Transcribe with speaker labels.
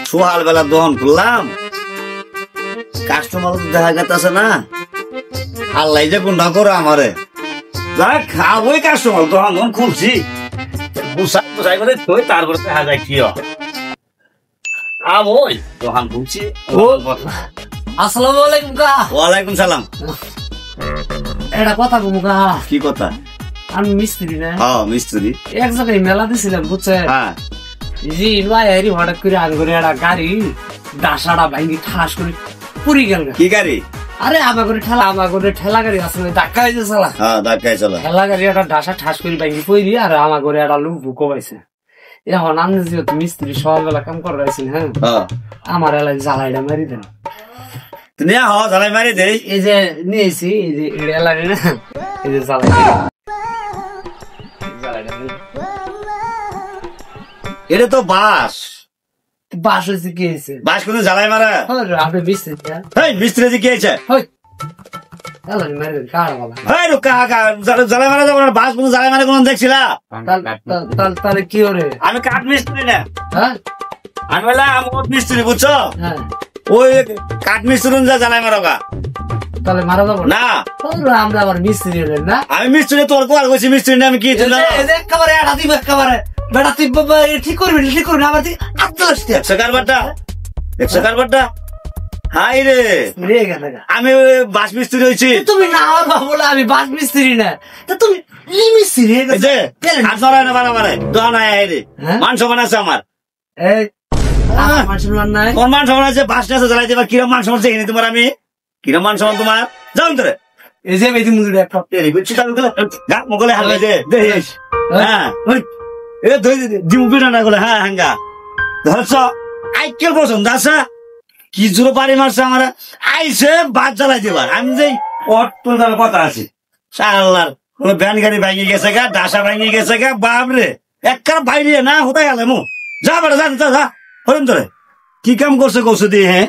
Speaker 1: সকাল বেলা দহন করলাম, কাস্টমার দেখা গেছে না, আল্লাহ যে গুন্ডা করে আমারে ওই কাস্টমার দহন খুলছি তারপরে দেখা যায় কি ওই দোকান খুলছি।
Speaker 2: আসসালামু আলাইকুম কা।
Speaker 1: ওয়ালাইকুম সালাম।
Speaker 2: এটা কথা বলবো কা।
Speaker 1: কি কথা?
Speaker 2: আমি মিস্ত্রি না।
Speaker 1: হ্যাঁ মিস্ত্রি।
Speaker 2: এক জায়গায় মেলা দিছিলাম বুঝছে।
Speaker 1: হ্যাঁ
Speaker 2: জি ভাই হঠাৎ করে আনগরে একটা গাড়ি ডাসাটা ভাঙ্গি ঠাস করে পুরি গেল।
Speaker 1: কি গাড়ি?
Speaker 2: আরে আমাগরে ঠেলা গাড়ি আসলে ধাক্কা হয়েছে সালা।
Speaker 1: হ্যাঁ ধাক্কায় চলা
Speaker 2: ঠেলা গাড়ি একটা ডাসা ঠাস করে ভাঙ্গি পড়ি আর আমাগরে একটা লোক বুকো পাইছে। এখন আমি যেহেতু মিস্ত্রি সকালবেলা কাম করে রাখছেন, হ্যাঁ আমার এলাকায় জ্বালাইটা মারি দেন।
Speaker 1: জ্বালাই মারি দেই।
Speaker 2: এই যে নিয়েছি এই যে এলাকায় না, এই যে জ্বালাই
Speaker 1: এটা তো বাস।
Speaker 2: বাস হয়েছে কি হয়েছে?
Speaker 1: বাস কোনো জ্বালাই মারা?
Speaker 2: আপনি মিস্ত্রি
Speaker 1: মিস্ত্রি যে কি হয়েছে? জ্বালাই মারা যাবো না, বাস কোনো জ্বালাই মারা কোনো দেখছিলা?
Speaker 2: তাহলে কি ওরে?
Speaker 1: আমি কাঠ মিস্ত্রি না,
Speaker 2: হ্যাঁ
Speaker 1: আমি বললাম মিস্ত্রি বুঝছো,
Speaker 2: হ্যাঁ
Speaker 1: ওই কাঠ মিস্ত্রি জ্বালাই মারা।
Speaker 2: তাহলে মারা যাবো
Speaker 1: না?
Speaker 2: আমরা আবার মিস্ত্রি হলেন না?
Speaker 1: আমি মিস্ত্রি তোর কোয়াল করছি, মিস্ত্রি না আমি কি
Speaker 2: একেবারে এটা দিব একেবারে বেটা তুই ঠিক করবি আবার তুই
Speaker 1: একশো কারবারটা হাই রে আমি বাস মিস্ত্রি হয়েছি।
Speaker 2: তুমি না বলে আমি বাস মিস্ত্রি না, তা তুমি মিস্ত্রি
Speaker 1: মান সমান আছে আমার।
Speaker 2: মান সম্মান নাই?
Speaker 1: তোমার মান সমান আছে, বাস টাসে জ্বালাই দেবার কিরম মান সমান দেখি তোমার, আমি কিরম মান সমান তোমার যাও তোরে।
Speaker 2: এই যে মেদি মুজুরি একটা
Speaker 1: মোগলে হাঙ্গা দে হ্যাঁ না গলে হ্যাঁ হাঙ্গা ধরছ আইকেল পছন্দ আছে কি জোরে পারি মারছে আমার আইসে বাস জ্বালাই দেবার। আমি যে কথা আছে সাল্লার ভ্যান গাড়ি ভাঙিয়ে গেছে গা, ডাসা ভাঙিয়ে গেছে গা, বাপরে একবার বাইরে না হতাই গেলে মু যা বেড়া যা যা হরেন তোরে কি কাম করছে কৌশো দিয়ে। হ্যাঁ